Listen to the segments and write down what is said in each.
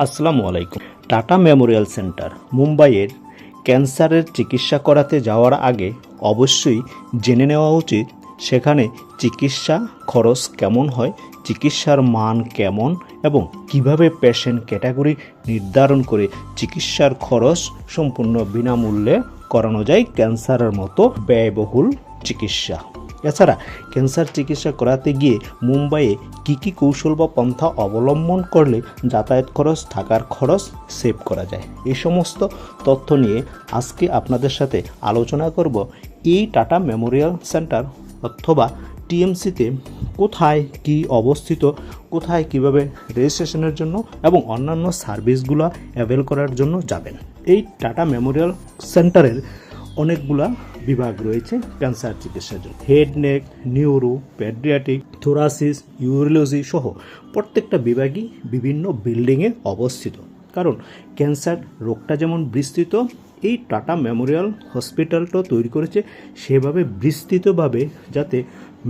আসসালামু আলাইকুম। Tata Memorial centre মুম্বাইয়ের ক্যান্সারের চিকিৎসা করাতে যাওয়ার আগে অবশ্যই জেনে নেওয়া উচিত সেখানে চিকিৎসা খরচ কেমন হয়, চিকিৎসার মান কেমন এবং কিভাবে পেশেন্ট ক্যাটাগরি নির্ধারণ করে চিকিৎসার খরচ সম্পূর্ণ বিনামূল্যে করানো যায় ক্যান্সারের মতো ব্যয়বহুল চিকিৎসা। এছাড়া ক্যান্সার চিকিৎসা করাতে গিয়ে মুম্বাইয়ে কী কৌশল বা পন্থা অবলম্বন করলে যাতায়াত খরচ, থাকার খরচ সেভ করা যায়, এই সমস্ত তথ্য নিয়ে আজকে আপনাদের সাথে আলোচনা করব। এই টাটা মেমোরিয়াল সেন্টার অথবা টিএমসিতে কোথায় কি অবস্থিত, কোথায় কিভাবে রেজিস্ট্রেশনের জন্য এবং অন্যান্য সার্ভিসগুলো অ্যাভেল করার জন্য যাবেন। এই টাটা মেমোরিয়াল সেন্টারের অনেকগুলা বিভাগ রয়েছে ক্যান্সার চিকিৎসার জন্য। হেড, নেক, নিউরো, পেডিয়াট্রিক, থোরাসিস, ইউরোলজি সহ প্রত্যেকটা বিভাগই বিভিন্ন বিল্ডিংয়ে অবস্থিত। কারণ ক্যান্সার রোগটা যেমন বিস্তৃত, এই টাটা মেমোরিয়াল হসপিটালটা তৈরি করেছে সেভাবে বিস্তৃতভাবে যাতে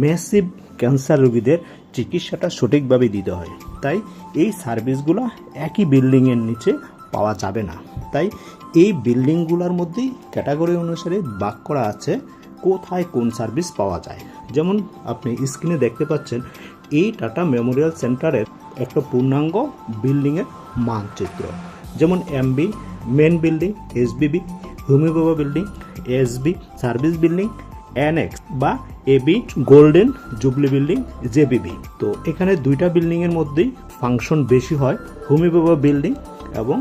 ম্যাসিভ ক্যান্সার রোগীদের চিকিৎসাটা সঠিকভাবে দিতে হয়। তাই এই সার্ভিসগুলো একই বিল্ডিংয়ের নিচে পাওয়া যাবে না। তাই এই বিল্ডিংগুলোর মধ্যেই ক্যাটাগরি অনুসারে ভাগ করা আছে কোথায় কোন সার্ভিস পাওয়া যায়। যেমন আপনি স্ক্রিনে দেখতে পাচ্ছেন এই টাটা মেমোরিয়াল সেন্টারের একটা পূর্ণাঙ্গ বিল্ডিংয়ের মানচিত্র। যেমন MB main building, SBB homeopathy building, SB service building, NX বা AB golden jubilee building, JBB. তো এখানে দুইটা বিল্ডিংয়ের মধ্যেই ফাংশন বেশি হয়, হোমিওপ্যাথি বিল্ডিং এবং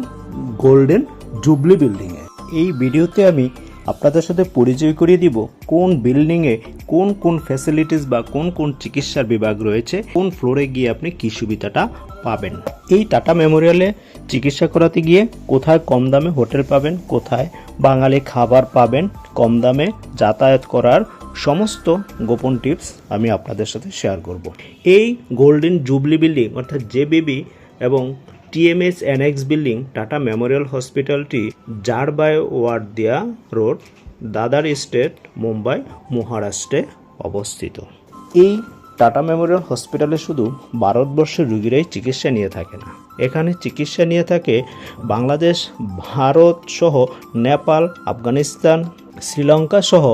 গোল্ডেন জুবলি বিল্ডিংয়ে। এই ভিডিওতে আমি আপনাদের সাথে পরিচয় করিয়ে দিব কোন বিল্ডিংয়ে কোন কোন ফ্যাসিলিটিস বা কোন কোন চিকিৎসার বিভাগ রয়েছে, কোন ফ্লোরে গিয়ে আপনি কী সুবিধাটা পাবেন। এই টাটা মেমোরিয়ালে চিকিৎসা করাতে গিয়ে কোথায় কম দামে হোটেল পাবেন, কোথায় বাঙালি খাবার পাবেন, কম দামে যাতায়াত করার সমস্ত গোপন টিপস আমি আপনাদের সাথে শেয়ার করব। এই গোল্ডেন জুবলি বিল্ডিং অর্থাৎ জেবিবি এবং TMS NX building Tata memorial হসপিটালটি জারবাই ওয়ার্দিয়া রোড, দাদার স্টেট, মুম্বাই, মহারাষ্ট্রে অবস্থিত। এই টাটা মেমোরিয়াল হসপিটালে শুধু ভারতবর্ষের রোগীরাই চিকিৎসা নিয়ে থাকে না, এখানে চিকিৎসা নিয়ে থাকে বাংলাদেশ, ভারত সহ নেপাল, আফগানিস্তান, শ্রীলঙ্কা সহ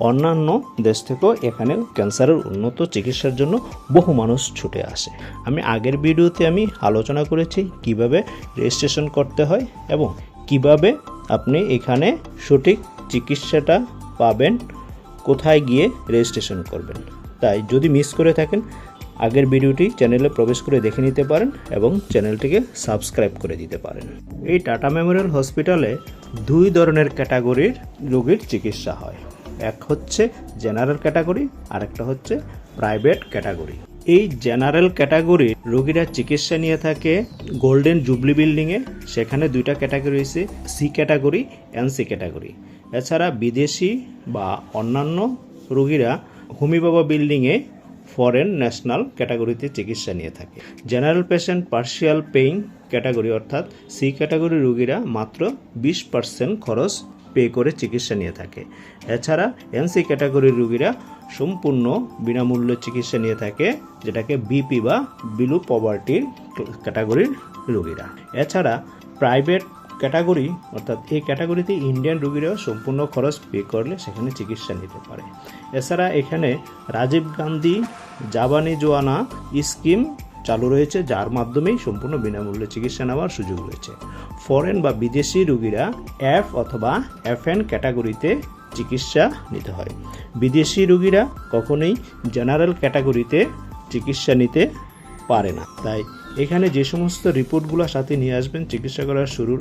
অন্যান্য দেশ থেকেও এখানে ক্যান্সারের উন্নত চিকিৎসার জন্য বহু মানুষ ছুটে আসে। আমি আগের ভিডিওতে আলোচনা করেছি কিভাবে রেজিস্ট্রেশন করতে হয় এবং কিভাবে আপনি এখানে সঠিক চিকিৎসাটা পাবেন, কোথায় গিয়ে রেজিস্ট্রেশন করবেন। তাই যদি মিস করে থাকেন আগের ভিডিওটি চ্যানেলে প্রবেশ করে দেখে নিতে পারেন এবং চ্যানেলটিকে সাবস্ক্রাইব করে দিতে পারেন। এই টাটা মেমোরিয়াল হসপিটালে দুই ধরনের ক্যাটাগরির রোগীর চিকিৎসা হয়, এক হচ্ছে জেনারেল ক্যাটাগরি আর একটা হচ্ছে প্রাইভেট ক্যাটাগরি। এই জেনারেল ক্যাটাগরির রোগীরা চিকিৎসা নিয়ে থাকে গোল্ডেন জুবলি বিল্ডিংয়ে, সেখানে দুইটা ক্যাটাগরি রয়েছে, সি ক্যাটাগরি, এনসি ক্যাটাগরি। এছাড়া বিদেশি বা অন্যান্য রোগীরা হোমিওপ্যাথি বিল্ডিংয়ে ফরেন ন্যাশনাল ক্যাটাগরিতে চিকিৎসা নিয়ে থাকে। General patient partial paying category অর্থাৎ সি ক্যাটাগরি রোগীরা মাত্র 20% খরচ পে করে চিকিৎসা নিয়ে থাকে। এছাড়া এনসি ক্যাটাগরির রোগীরা সম্পূর্ণ বিনামূল্যে চিকিৎসা নিয়ে থাকে, যেটাকে বিপি বা বিলো পভার্টির ক্যাটাগরির রোগীরা। এছাড়া প্রাইভেট ক্যাটাগরি অর্থাৎ এই ক্যাটাগরিতে ইন্ডিয়ান রোগীরাও সম্পূর্ণ খরচ পে করলে সেখানে চিকিৎসা নিতে পারে। এছাড়া এখানে রাজীব গান্ধী জাবানি জোয়ানা স্কিম চালু রয়েছে, যার মাধ্যমেই সম্পূর্ণ বিনামূল্যে চিকিৎসা নেওয়ার সুযোগ রয়েছে। ফরেন বা বিদেশি রোগীরা এফ অথবা এফএন ক্যাটাগরিতে চিকিৎসা নিতে হয়। বিদেশি রোগীরা কখনোই জেনারেল ক্যাটাগরিতে চিকিৎসা নিতে পারে না। তাই এখানে যে সমস্ত রিপোর্টগুলো সাথে নিয়ে আসবেন চিকিৎসা করার শুরুর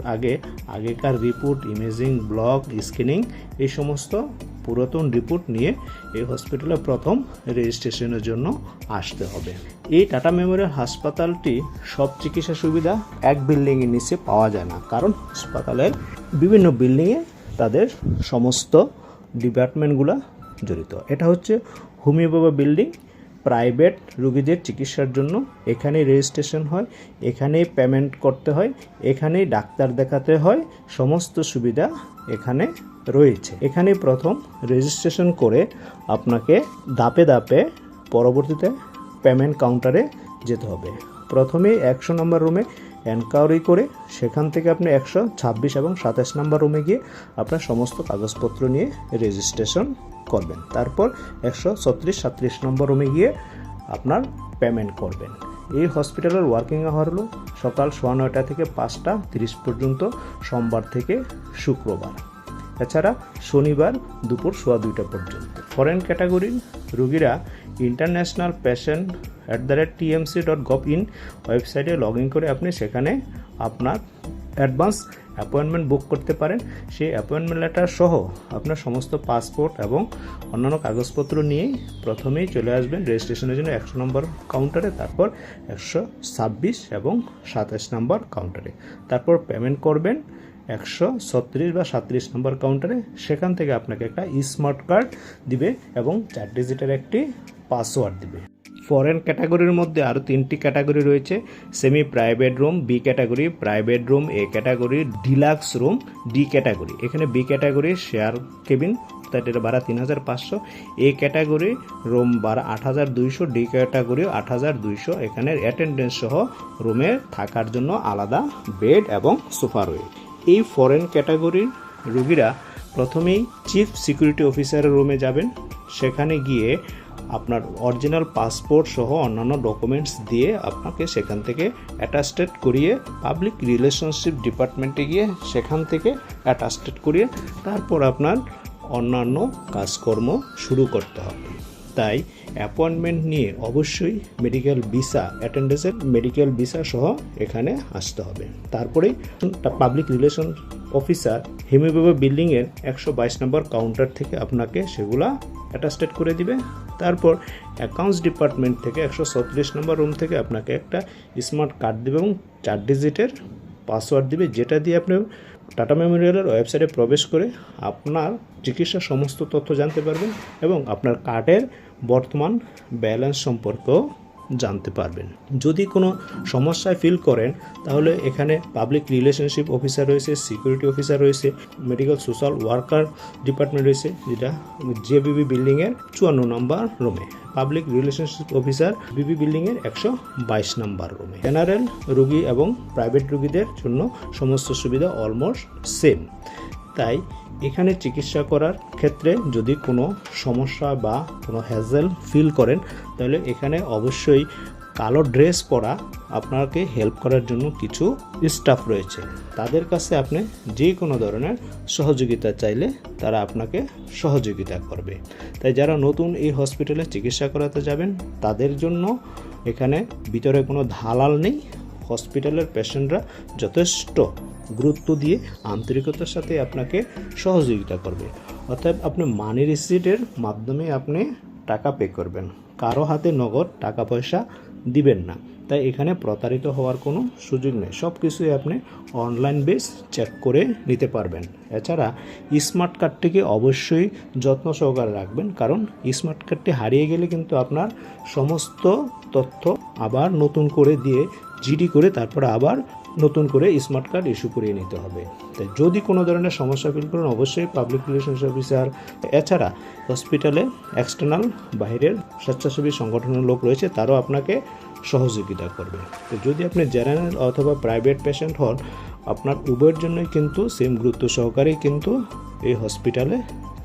আগেকার রিপোর্ট, ইমেজিং, ব্লগ, স্ক্যানিং, এই সমস্ত পুরাতন রিপোর্ট নিয়ে এই হসপিটালে প্রথম রেজিস্ট্রেশনের জন্য আসতে হবে। এই টাটা মেমোরিয়াল হাসপাতালটি সব চিকিৎসা সুবিধা এক বিল্ডিংয়ের নিচে পাওয়া যায় না, কারণ হাসপাতালের বিভিন্ন বিল্ডিংয়ে তাদের সমস্ত ডিপার্টমেন্টগুলো জড়িত। এটা হচ্ছে হোমিওপ্যাথি বিল্ডিং, প্রাইভেট রোগীদের চিকিৎসার জন্য এখানেই রেজিস্ট্রেশন হয়, এখানেই পেমেন্ট করতে হয়, এখানেই ডাক্তার দেখাতে হয়, সমস্ত সুবিধা এখানে রয়েছে। এখানে প্রথম রেজিস্ট্রেশন করে আপনাকে ধাপে ধাপে পরবর্তীতে পেমেন্ট কাউন্টারে যেতে হবে। প্রথমে 100 নম্বর রুমে এনকোয়ারি করে সেখান থেকে আপনি 126 এবং 27 নম্বর রুমে গিয়ে আপনার সমস্ত কাগজপত্র নিয়ে রেজিস্ট্রেশন করবেন। তারপর 136-37 নম্বর রুমে গিয়ে আপনার পেমেন্ট করবেন। এই হসপিটালের ওয়ার্কিং আওয়ার হলো সকাল 9:30 থেকে 5:30 পর্যন্ত, সোমবার থেকে শুক্রবার। এছাড়া শনিবার দুপুর 2:15 পর্যন্ত। ফরেন ক্যাটাগরির রোগীরা internationalpatient@tmc.gov.in ওয়েবসাইটে লগ ইন করে আপনি সেখানে আপনার অ্যাডভান্স অ্যাপয়েন্টমেন্ট বুক করতে পারেন। সেই অ্যাপয়েন্টমেন্ট লেটার সহ আপনার সমস্ত পাসপোর্ট এবং অন্যান্য কাগজপত্র নিয়েই প্রথমেই চলে আসবেন রেজিস্ট্রেশনের জন্য 100 নম্বর কাউন্টারে, তারপর 126 এবং 27 নম্বর কাউন্টারে। তারপর পেমেন্ট করবেন 136 বা 37 নম্বর কাউন্টারে। সেখান থেকে আপনাকে একটা স্মার্ট কার্ড দিবে এবং 4 ডিজিটের একটি পাসওয়ার্ড দিবে। ফরেন ক্যাটাগরির মধ্যে আরও 3টি ক্যাটাগরি রয়েছে: semi private room, B category, private room A category, deluxe room D category. এখানে বি ক্যাটাগরি শেয়ার কেবিন, তাই এটার ভাড়া 3500। এ ক্যাটাগরি রুম ভাড়া 8200, ডি ক্যাটাগরি 8200। এখানে অ্যাটেন্ডেন্স সহ রুমে থাকার জন্য আলাদা বেড এবং সোফা রয়েছে। এই ফরেন ক্যাটাগরির রোগীরা প্রথমেই চিফ সিকিউরিটি অফিসারের রুমে যাবেন। সেখানে গিয়ে আপনার অরিজিনাল পাসপোর্ট সহ অন্যান্য ডকুমেন্টস দিয়ে আপনাকে সেখান থেকে অ্যাটাস্টেড করিয়ে পাবলিক রিলেশনশিপ ডিপার্টমেন্টে গিয়ে সেখান থেকে অ্যাটাস্টেড করিয়ে তারপর আপনার অন্যান্য কাজকর্ম শুরু করতে হবে। তাই অ্যাপয়েন্টমেন্ট নিয়ে অবশ্যই মেডিকেল ভিসা, অ্যাটেন্ডেন্সের মেডিকেল ভিসা সহ এখানে আসতে হবে। তারপরেই পাবলিক রিলেশন অফিসার হিমিবাবা বিল্ডিংয়ের 122 নম্বর কাউন্টার থেকে আপনাকে সেগুলা অ্যাটাস্টেড করে দিবে। তারপর অ্যাকাউন্টস ডিপার্টমেন্ট থেকে 136 নম্বর রুম থেকে আপনাকে একটা স্মার্ট কার্ড দেবে এবং 4 ডিজিটের পাসওয়ার্ড দিবে, যেটা দিয়ে আপনি টাটা মেমোরিয়ালের ওয়েবসাইটে প্রবেশ করে আপনার চিকিৎসার সমস্ত তথ্য জানতে পারবেন এবং আপনার কার্ডের বর্তমান ব্যালেন্স সম্পর্কেও জানতে পারবেন। যদি কোনো সমস্যায় ফিল করেন তাহলে এখানে পাবলিক রিলেশনশিপ অফিসার রয়েছে, সিকিউরিটি অফিসার রয়েছে, মেডিকেল সোশ্যাল ওয়ার্কার ডিপার্টমেন্ট রয়েছে, যেটা জেবিবি বিল্ডিংয়ের 54 নম্বর রুমে। পাবলিক রিলেশনশিপ অফিসার বিবি বিল্ডিংয়ের 122 নম্বর রুমে। জেনারেল রোগী এবং প্রাইভেট রোগীদের জন্য সমস্ত সুবিধা অলমোস্ট সেম। তাই এখানে চিকিৎসা করার ক্ষেত্রে যদি কোনো সমস্যা বা কোনো হ্যাজেল ফিল করেন তাহলে এখানে অবশ্যই কালো ড্রেস পরা আপনাকে হেল্প করার জন্য কিছু স্টাফ রয়েছে। তাদের কাছে আপনি যে কোনো ধরনের সহযোগিতা চাইলে তারা আপনাকে সহযোগিতা করবে। তাই যারা নতুন এই হসপিটালে চিকিৎসা করাতে যাবেন তাদের জন্য এখানে ভিতরে কোনো দালাল নেই। হসপিটালের পেশেন্টরা যথেষ্ট গুরুত্ব দিয়ে আন্তরিকতার সাথে আপনাকে সহযোগিতা করবে। অর্থাৎ আপনি মানি রিসিটের মাধ্যমে আপনি টাকা পে করবেন, কারো হাতে নগদ টাকা পয়সা দিবেন না। তাই এখানে প্রতারিত হওয়ার কোনো সুযোগ নেই। সব কিছুই আপনি অনলাইন বেস চেক করে নিতে পারবেন। এছাড়া স্মার্ট কার্ডটিকে অবশ্যই যত্ন সহকারে রাখবেন, কারণ স্মার্ট কার্ডটি হারিয়ে গেলে কিন্তু আপনার সমস্ত তথ্য আবার নতুন করে দিয়ে জিডি করে তারপর আবার নতুন করে স্মার্ট কার্ড ইস্যু করিয়ে নিতে হবে। তাই যদি কোনো ধরনের সমস্যা ফিল করেন অবশ্যই পাবলিক রিলেশনশিপ অফিসার, এছাড়া হসপিটালে এক্সটার্নাল বাইরের স্বেচ্ছাসেবী সংগঠনের লোক রয়েছে, তারাও আপনাকে সহযোগিতা করবে। তো যদি আপনি জেনারেল অথবা প্রাইভেট পেশেন্ট হন, আপনার উভয়ের জন্যই কিন্তু সেম গুরুত্ব সহকারেই কিন্তু এই হসপিটালে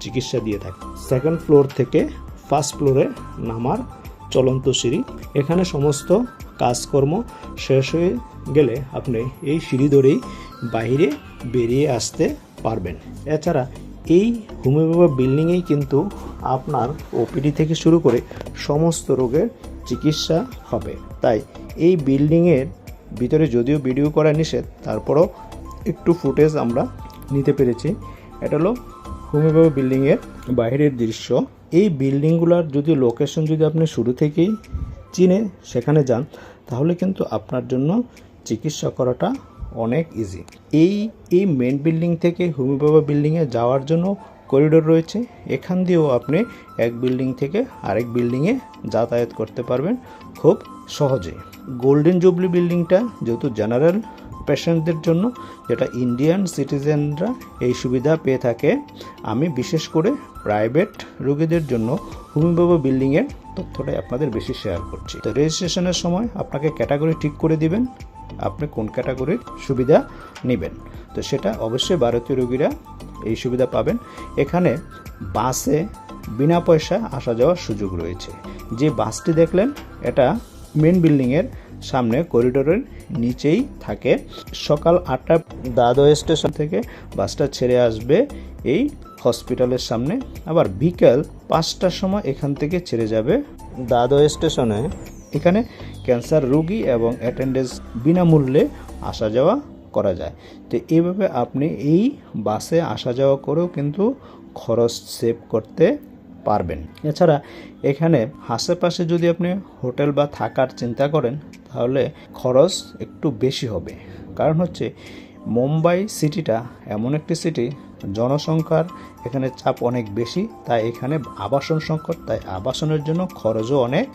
চিকিৎসা দিয়ে থাকে। সেকেন্ড ফ্লোর থেকে ফার্স্ট ফ্লোরে নামার চলন্ত সিঁড়ি। এখানে সমস্ত কাজকর্ম শেষ হয়ে গেলে আপনি এই সিঁড়ি ধরেই বাইরে বেরিয়ে আসতে পারবেন। এছাড়া এই হোমিওপ্যাথি বিল্ডিংয়েই কিন্তু আপনার ওপিডি থেকে শুরু করে সমস্ত রোগের চিকিৎসা হবে। তাই এই বিল্ডিংয়ের ভিতরে যদিও ভিডিও করা নিষেধ, তারপরও একটু ফুটেজ আমরা নিতে পেরেছি। এটা হলো হোমিওপ্যাথি বিল্ডিংয়ের বাইরের দৃশ্য। এই বিল্ডিংগুলোর যদি লোকেশন যদি আপনি শুরু থেকেই চিনে সেখানে যান তাহলে কিন্তু আপনার জন্য চিকিৎসা করাটা অনেক ইজি। এই মেন বিল্ডিং থেকে হোমিওপ্যাথি বিল্ডিংয়ে যাওয়ার জন্য করিডোর রয়েছে। এখান দিয়েও আপনি এক বিল্ডিং থেকে আরেক বিল্ডিংয়ে যাতায়াত করতে পারবেন খুব সহজে। গোল্ডেন জুবলি বিল্ডিংটা যেহেতু জেনারেল পেশেন্টদের জন্য, যেটা ইন্ডিয়ান সিটিজেনরা এই সুবিধা পেয়ে থাকে। আমি বিশেষ করে প্রাইভেট রোগীদের জন্য হোমি বাবা বিল্ডিংয়ের তথ্যটাই আপনাদের বেশি শেয়ার করছি। তো রেজিস্ট্রেশনের সময় আপনাকে ক্যাটাগরি ঠিক করে দিবেন, আপনি কোন ক্যাটাগরির সুবিধা নেবেন। তো সেটা অবশ্যই ভারতীয় রোগীরা এই সুবিধা পাবেন। এখানে বাসে বিনা পয়সা আসা যাওয়ার সুযোগ রয়েছে। যে বাসটি দেখলেন এটা মেন বিল্ডিংয়ের সামনে করিডোরের নিচেই থাকে। সকাল 8টা দাদর স্টেশন থেকে বাসটা ছেড়ে আসবে এই হসপিটালের সামনে, আবার বিকেল 5টার সময় এখান থেকে ছেড়ে যাবে দাদর স্টেশনে। এখানে ক্যান্সার রোগী এবং অ্যাটেন্ডেন্স বিনামূল্যে আসা যাওয়া করা যায়। তো এইভাবে আপনি এই বাসে আসা যাওয়া করেও কিন্তু খরচ সেভ করতে পারবেন। এছাড়া এখানে আশেপাশে যদি আপনি হোটেল বা থাকার চিন্তা করেন তাহলে খরচ একটু বেশি হবে। কারণ হচ্ছে মুম্বাই সিটিটা এমন একটি সিটি, জনসংখ্যার এখানে চাপ অনেক বেশি, তাই এখানে আবাসন সংকট, তাই আবাসনের জন্য খরচও অনেক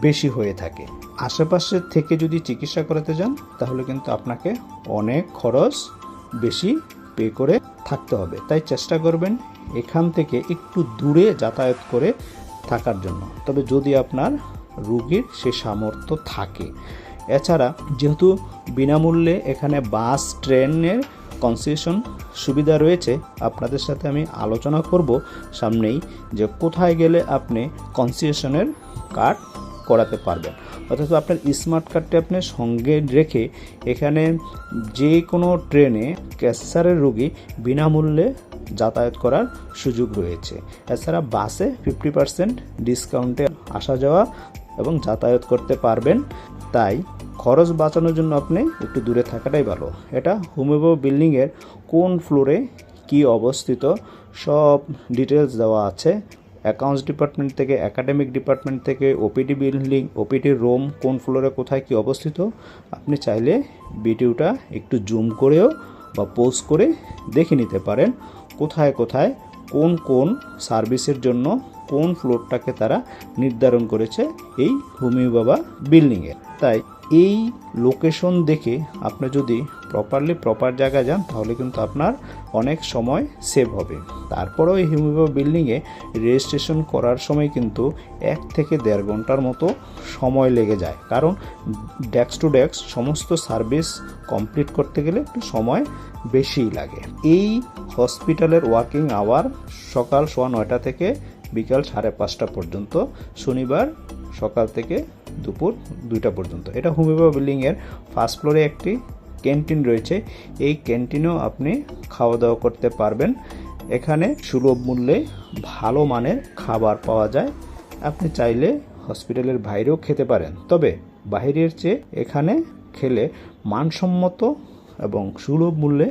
বেশি হয়ে থাকে। আশেপাশে থেকে যদি চিকিৎসা করাতে যান তাহলে কিন্তু আপনাকে অনেক খরচ বেশি পে করে থাকতে হবে। তাই চেষ্টা করবেন এখান থেকে একটু দূরে যাতায়াত করে থাকার জন্য, তবে যদি আপনার রোগীর সে সামর্থ্য থাকে। এছাড়া যেহেতু বিনামূল্যে এখানে বাস ট্রেনের কনসেশন সুবিধা রয়েছে, আপনাদের সাথে আমি আলোচনা করব সামনেই যে কোথায় গেলে আপনি কনসেশনের কার্ড করাতে পারবেন। অর্থাৎ আপনার স্মার্ট কার্ডটি আপনি সঙ্গে রেখে এখানে যে কোনো ট্রেনে ক্যান্সারের রোগী বিনামূল্যে যাতায়াত করার সুযোগ রয়েছে। এছাড়া বাসে 50% ডিসকাউন্টে আসা যাওয়া এবং যাতায়াত করতে পারবেন। তাই খরচ বাঁচানোর জন্য আপনি একটু দূরে থাকাটাই ভালো। এটা হোমি বাবা বিল্ডিংয়ের কোন ফ্লোরে কি অবস্থিত সব ডিটেলস দেওয়া আছে। অ্যাকাউন্টস ডিপার্টমেন্ট থেকে, একাডেমিক ডিপার্টমেন্ট থেকে, ওপিডি বিল্ডিং, ওপিডি রুম কোন ফ্লোরে কোথায় কি অবস্থিত আপনি চাইলে ভিডিওটা একটু জুম করেও বা পজ করে দেখে নিতে পারেন কোথায় কোথায় কোন কোন সার্ভিসের জন্য কোন ফ্লোরটাকে তারা নির্ধারণ করেছে এই হোমি বাবা বিল্ডিংয়ে। তাই এই লোকেশন দেখে আপনি যদি প্রপার জায়গায় যান তাহলে কিন্তু আপনার অনেক সময় সেভ হবে। তারপরেও এই হোমি বাবা বিল্ডিংয়ে রেজিস্ট্রেশন করার সময় কিন্তু 1 থেকে 1.5 ঘন্টার মতো সময় লেগে যায়, কারণ ডেস্ক টু ডেস্ক সমস্ত সার্ভিস কমপ্লিট করতে গেলে একটু সময় বেশিই লাগে। এই হসপিটালের ওয়ার্কিং আওয়ার সকাল 9:15 থেকে বিকাল 5:30 পর্যন্ত, শনিবার সকাল থেকে দুপুর 2টা পর্যন্ত। এটা হোমি বাবা বিল্ডিংয়ের ফার্স্ট ফ্লোরে একটি ক্যান্টিন রয়েছে, এই ক্যান্টিনেও আপনি খাওয়া দাওয়া করতে পারবেন। এখানে সুলভ মূল্যে ভালো মানের খাবার পাওয়া যায়। আপনি চাইলে হসপিটালের বাইরেও খেতে পারেন, তবে বাইরের চেয়ে এখানে খেলে মানসম্মত এবং সুলভ মূল্যে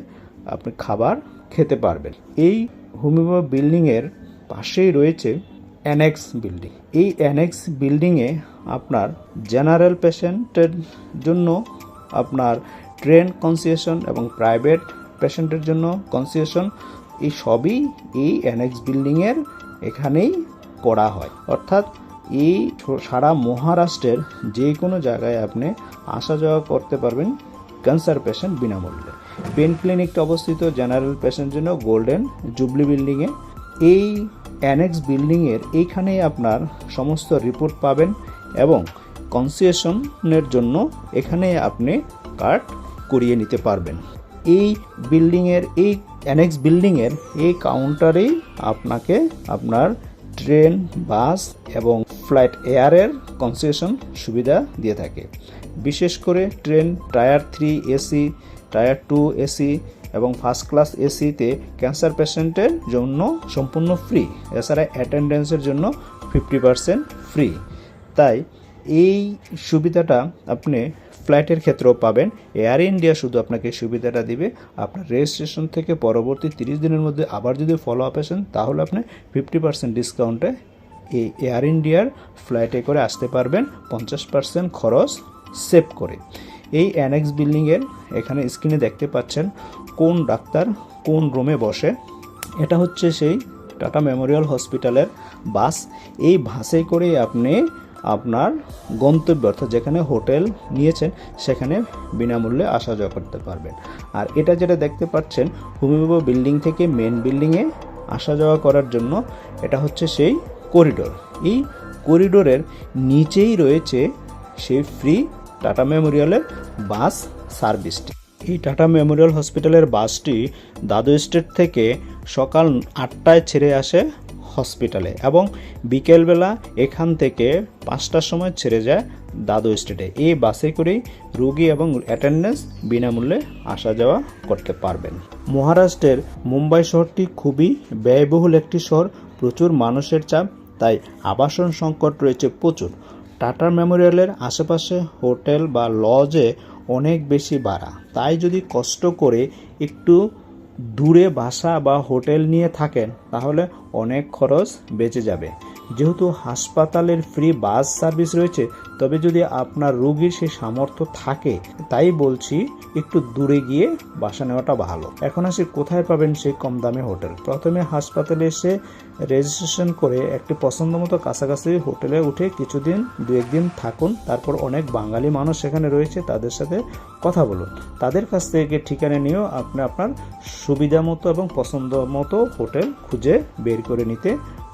আপনি খাবার খেতে পারবেন। এই হোমি বাবা বিল্ডিংয়ের পাশেই রয়েছে অ্যানেক্স বিল্ডিং। এই অ্যানেক্স বিল্ডিংয়ে আপনার জেনারেল পেশেন্টের জন্য আপনার ট্রেন কনসেশন এবং প্রাইভেট পেশেন্টের জন্য কনসেশন, এই সবই এই অ্যানেক্স বিল্ডিংয়ের এখানেই করা হয়। অর্থাৎ এই সারা মহারাষ্ট্রের যে কোনো জায়গায় আপনি আসা যাওয়া করতে পারবেন ক্যান্সার পেশেন্ট বিনামূল্যে। পেন ক্লিনিকটা অবস্থিত জেনারেল পেশেন্টের জন্য গোল্ডেন জুবলি বিল্ডিংয়ে। এই অ্যানেক্স বিল্ডিংয়ের এইখানেই আপনার সমস্ত রিপোর্ট পাবেন এবং কনসেশনের জন্য এখানে আপনি কার্ড করিয়ে নিতে পারবেন। এই বিল্ডিংয়ের এই অ্যানেক্স বিল্ডিংয়ের এই কাউন্টারেই আপনাকে আপনার ট্রেন, বাস এবং ফ্লাইট এয়ারের কনসেশন সুবিধা দিয়ে থাকে। বিশেষ করে train tyre 3 AC, tyre 2 AC এবং ফার্স্ট ক্লাস এসিতে ক্যান্সার পেশেন্টের জন্য সম্পূর্ণ ফ্রি। এছাড়া অ্যাটেন্ডেন্সের জন্য 50% ফ্রি। তাই এই সুবিধাটা আপনি ফ্লাইটের ক্ষেত্রেও পাবেন। এয়ার ইন্ডিয়া শুধু আপনাকে সুবিধাটা দিবে, আপনার রেজিস্ট্রেশন থেকে পরবর্তী 30 দিনের মধ্যে আবার যদি ফলো আপ আসেন তাহলে আপনি 50% ডিসকাউন্টে এই এয়ার ইন্ডিয়ার ফ্লাইটে করে আসতে পারবেন, 50% খরচ সেভ করে। এই অ্যানেক্স বিল্ডিংয়ের এখানে স্ক্রিনে দেখতে পাচ্ছেন কোন ডাক্তার কোন রুমে বসে। এটা হচ্ছে সেই টাটা মেমোরিয়াল হসপিটালের বাস। এই বাসে করে আপনি আপনার গন্তব্য অর্থাৎ যেখানে হোটেল নিয়েছেন সেখানে বিনামূল্যে আসা যাওয়া করতে পারবেন। আর এটা যেটা দেখতে পাচ্ছেন হুমিবাবা বিল্ডিং থেকে মেন বিল্ডিংয়ে আসা যাওয়া করার জন্য এটা হচ্ছে সেই করিডোর। এই করিডোরের নিচেই রয়েছে সেই ফ্রি টাটা মেমোরিয়ালের বাস সার্ভিসটি। এই টাটা মেমোরিয়াল হসপিটালের বাসটি দাদু স্টেট থেকে সকাল 8টায় ছেড়ে আসে হসপিটালে এবং বিকেলবেলা এখান থেকে 5টার সময় ছেড়ে যায় দাদু স্টেটে। এই বাসে করেই রোগী এবং অ্যাটেন্ডেন্স বিনামূল্যে আসা যাওয়া করতে পারবেন। মহারাষ্ট্রের মুম্বাই শহরটি খুবই ব্যয়বহুল একটি শহর, প্রচুর মানুষের চাপ, তাই আবাসন সংকট রয়েছে প্রচুর। টাটা মেমোরিয়ালের আশেপাশে হোটেল বা লজে অনেক বেশি ভাড়া, তাই যদি কষ্ট করে একটু দূরে বাসা বা হোটেল নিয়ে থাকেন তাহলে অনেক খরচ বেঁচে যাবে। যেহেতু হাসপাতালের ফ্রি বাস সার্ভিস রয়েছে, তবে যদি আপনার রোগীর সেই সামর্থ্য থাকে তাই বলছি একটু দূরে গিয়ে বাসা নেওয়াটা ভালো। এখন আসি কোথায় পাবেন সেই কম দামে হোটেল। প্রথমে হাসপাতালে এসে রেজিস্ট্রেশন করে একটি পছন্দ মতো কাছাকাছি হোটেলে উঠে কিছুদিন 2-1 দিন থাকুন। তারপর অনেক বাঙালি মানুষ সেখানে রয়েছে, তাদের সাথে কথা বলুন। তাদের কাছ থেকে ঠিকানা নিয়েও আপনি আপনার সুবিধা মতো এবং পছন্দ মতো হোটেল খুঁজে বের করে নিতে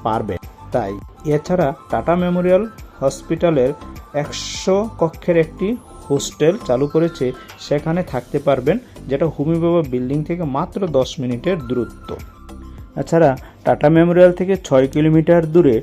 পারবেন। তাই এছাড়া টাটা মেমোরিয়াল হসপিটালের 100 কক্ষের একটি হোস্টেল চালু করেছে, সেখানে থাকতে পারবেন, যেটা হুমিবাবা বিল্ডিং থেকে মাত্র 10 মিনিটের দূরত্ব। এছাড়া টাটা মেমোরিয়াল থেকে 6 কিলোমিটার দূরে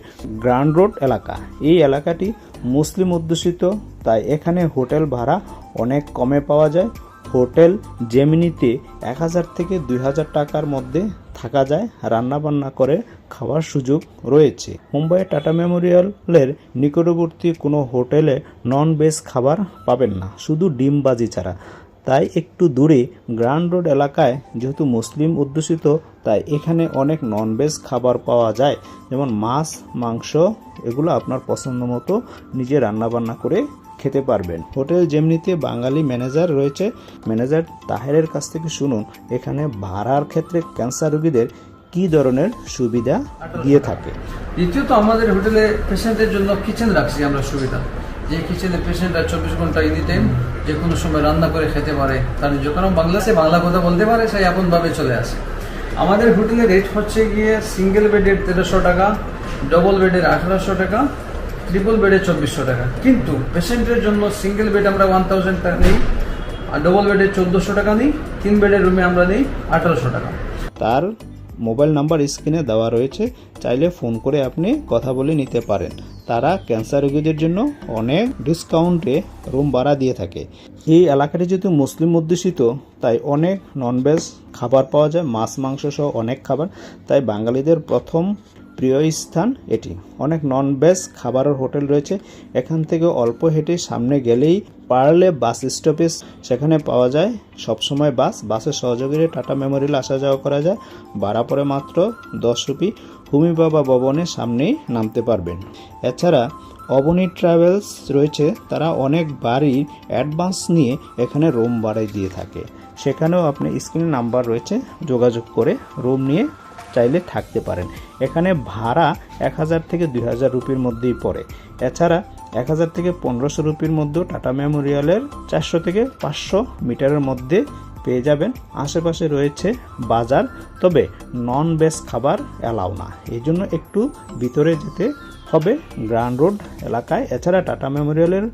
গ্রান্ড রোড এলাকা, এই এলাকাটি মুসলিম অধ্যুষিত, তাই এখানে হোটেল ভাড়া অনেক কমে পাওয়া যায়। হোটেল জেমিনিতে 1000 থেকে 2000 টাকার মধ্যে থাকা যায়, রান্নাবান্না করে খাওয়ার সুযোগ রয়েছে। মুম্বাইয়ের টাটা মেমোরিয়ালের নিকটবর্তী কোনো হোটেলে নন ভেজ খাবার পাবেন না, শুধু ডিমবাজি ছাড়া। তাই একটু দূরে গ্রান্ড রোড এলাকায় যেহেতু মুসলিম অধ্যুষিত, তাই এখানে অনেক নন ভেজ খাবার পাওয়া যায়, যেমন মাছ, মাংস, এগুলো আপনার পছন্দ মতো নিজে রান্নাবান্না করে খেতে পারবেন। হোটেল জেমনিতে বাঙালি ম্যানেজার রয়েছে, ম্যানেজার তাহেরের কাছ থেকে শুনুন এখানে ভাড়ার ক্ষেত্রে ক্যান্সার রোগীদের কি ধরনের সুবিধা দিয়ে থাকে। দ্বিতীয়ত আমাদের হোটেলে পেশেন্টের জন্য কিচেন রাখছি আমরা সুবিধা, যে কিচেনে পেশেন্টরা 24 ঘন্টা এনি টাইম যে কোনো সময় রান্না করে খেতে পারে, তার যখন বাংলাদেশে বাংলা কথা বলতে পারে সেই আপনভাবে চলে আসে। আমাদের হোটেলের রেট হচ্ছে গিয়ে সিঙ্গেল বেডের 1300 টাকা, ডবল বেডের 1800 টাকা, ট্রিপল বেডে 2400 টাকা। কিন্তু পেশেন্টের জন্য সিঙ্গেল বেড আমরা 1000 টাকা নিই, আর ডবল বেডে 1400 টাকা নিই, 3 বেডের রুমে আমরা নিই 1800 টাকা। তার মোবাইল নাম্বার স্ক্রিনে দেওয়া রয়েছে, চাইলে ফোন করে আপনি কথা বলে নিতে পারেন। তারা ক্যান্সার রোগীদের জন্য অনেক ডিসকাউন্টে রুম ভাড়া দিয়ে থাকে। এই এলাকাটি যেহেতু মুসলিম অধ্যুষিত, তাই অনেক ননভেজ খাবার পাওয়া যায়, মাছ মাংস সহ অনেক খাবার, তাই বাঙালিদের প্রথম প্রিয় স্থান এটি। অনেক নন ভেজ খাবারের হোটেল রয়েছে, এখান থেকে অল্প হেঁটে সামনে গেলেই পারলে বাস স্টপেজ, সেখানে পাওয়া যায় সবসময় বাসের সহযোগীরা টাটা মেমোরিয়াল আসা যাওয়া করা যায়, ভাড়া পড়ে মাত্র 10 রুপি। হুমিবাবা ভবনের সামনেই নামতে পারবেন। এছাড়া অবনী ট্রাভেলস রয়েছে, তারা অনেক বাড়ি অ্যাডভান্স নিয়ে এখানে রুম ভাড়ায় দিয়ে থাকে, সেখানেও আপনি স্ক্রিনে নাম্বার রয়েছে, যোগাযোগ করে রুম নিয়ে চাইলে থাকতে পারেন। এখানে ভাড়া 1000 থেকে 2000 রুপির মধ্যেই পড়ে। এছাড়া 1000 থেকে 1500 রুপির মধ্যেও টাটা মেমোরিয়ালের 400 থেকে 500 মিটারের মধ্যে পেয়ে যাবেন। আশেপাশে রয়েছে বাজার, তবে নন ভেজ খাবার অ্যালাউ না, এই জন্য একটু ভিতরে যেতে হবে গ্রান্ড রোড এলাকায়। এছাড়া টাটা মেমোরিয়ালের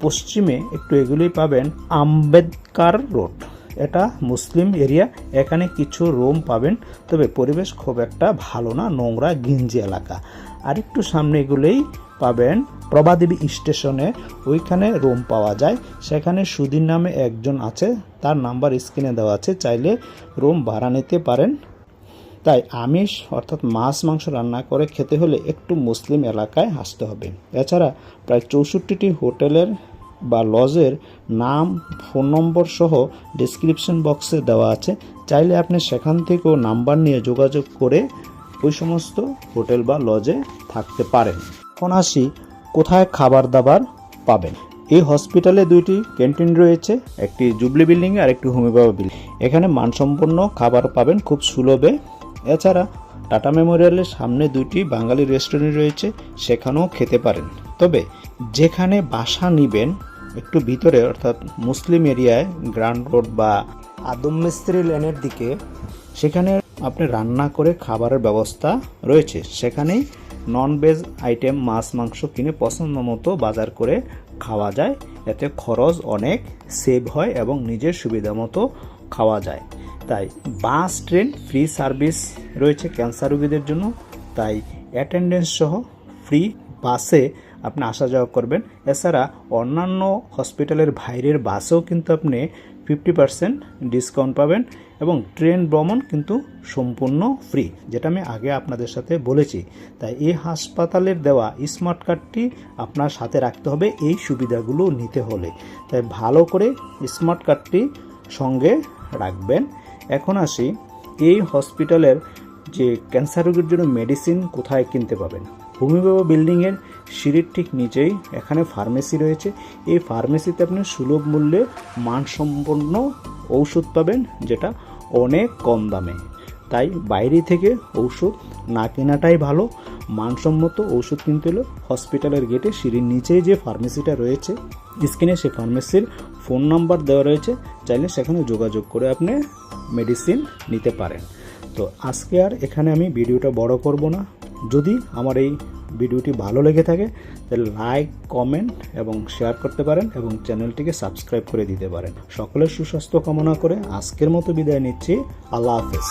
পশ্চিমে একটু এগুলোই পাবেন আম্বেদকার রোড, এটা মুসলিম এরিয়া, এখানে কিছু রুম পাবেন, তবে পরিবেশ খুব একটা ভালো না, নোংরা গিঞ্জি এলাকা। আর একটু সামনে এগুলোই পাবেন প্রভাদেবী স্টেশনে, ওইখানে রুম পাওয়া যায়, সেখানে সুধীর নামে একজন আছে, তার নাম্বার স্ক্রিনে দেওয়া আছে, চাইলে রুম ভাড়া নিতে পারেন। তাই আমিষ অর্থাৎ মাছ মাংস রান্না করে খেতে হলে একটু মুসলিম এলাকায় আসতে হবে। এছাড়া প্রায় 64টি হোটেলের বা লজের নাম, ফোন নম্বর সহ ডেসক্রিপশন বক্সে দেওয়া আছে, চাইলে আপনি সেখান থেকেও নাম্বার নিয়ে যোগাযোগ করে ওই সমস্ত হোটেল বা লজে থাকতে পারেন। এখন আসি কোথায় খাবার দাবার পাবেন। এই হসপিটালে 2টি ক্যান্টিন রয়েছে, একটি জুবলি বিল্ডিংয়ে আর একটি হুমিবাবা বিল্ডিং। এখানে মানসম্পন্ন খাবার পাবেন খুব সুলভে। এছাড়া টাটা মেমোরিয়ালের সামনে 2টি বাঙালি রেস্টুরেন্ট রয়েছে, সেখানেও খেতে পারেন। তবে যেখানে বাসা নেবেন একটু ভিতরে অর্থাৎ মুসলিম এরিয়ায় গ্রান্ড রোড বা আদম মিস্ত্রি লেনের দিকে, সেখানে আপনি রান্না করে খাবারের ব্যবস্থা রয়েছে। সেখানেই নন ভেজ আইটেম মাছ মাংস কিনে পছন্দ মতো বাজার করে খাওয়া যায়। এতে খরচ অনেক সেভ হয় এবং নিজের সুবিধা মতো খাওয়া যায়। তাই বাস ট্রেন ফ্রি সার্ভিস রয়েছে ক্যান্সার রোগীদের জন্য। তাই অ্যাটেন্ডেন্স সহ ফ্রি বাসে আপনি আসা যাওয়া করবেন। এছাড়া অন্যান্য হসপিটালের বাইরের বাসেও কিন্তু আপনি 50% ডিসকাউন্ট পাবেন এবং ট্রেন ভ্রমণ কিন্তু সম্পূর্ণ ফ্রি, যেটা আমি আগে আপনাদের সাথে বলেছি। তাই এই হাসপাতালের দেওয়া স্মার্ট কার্ডটি আপনার সাথে রাখতে হবে এই সুবিধাগুলো নিতে হলে। তাই ভালো করে স্মার্ট কার্ডটি সঙ্গে রাখবেন। এখন আসি এই হসপিটালের যে ক্যান্সার রোগীর জন্য মেডিসিন কোথায় কিনতে পাবেন। ভূমিবাবা বিল্ডিংয়ের সিঁড়ির ঠিক নিচেই এখানে ফার্মেসি রয়েছে। এই ফার্মেসিতে আপনি সুলভ মূল্যে মানসম্পন্ন ঔষধ পাবেন, যেটা অনেক কম দামে। তাই বাইরে থেকে ঔষধ না কেনাটাই ভালো। মানসম্মত ঔষধ কিনতে হলে হসপিটালের গেটে সিঁড়ির নিচেই যে ফার্মেসিটা রয়েছে, স্ক্রিনে সেই ফার্মেসির ফোন নাম্বার দেওয়া রয়েছে, চাইলে সেখানে যোগাযোগ করে আপনি মেডিসিন নিতে পারেন। তো আজকে আর এখানে আমি ভিডিওটা বড় করব না। যদি আমার এই ভিডিওটি ভালো লেগে থাকে তাহলে লাইক, কমেন্ট এবং শেয়ার করতে পারেন এবং চ্যানেলটিকে সাবস্ক্রাইব করে দিতে পারেন। সকলের সুস্বাস্থ্য কামনা করে আজকের মতো বিদায় নিচ্ছি। আল্লাহ হাফেজ।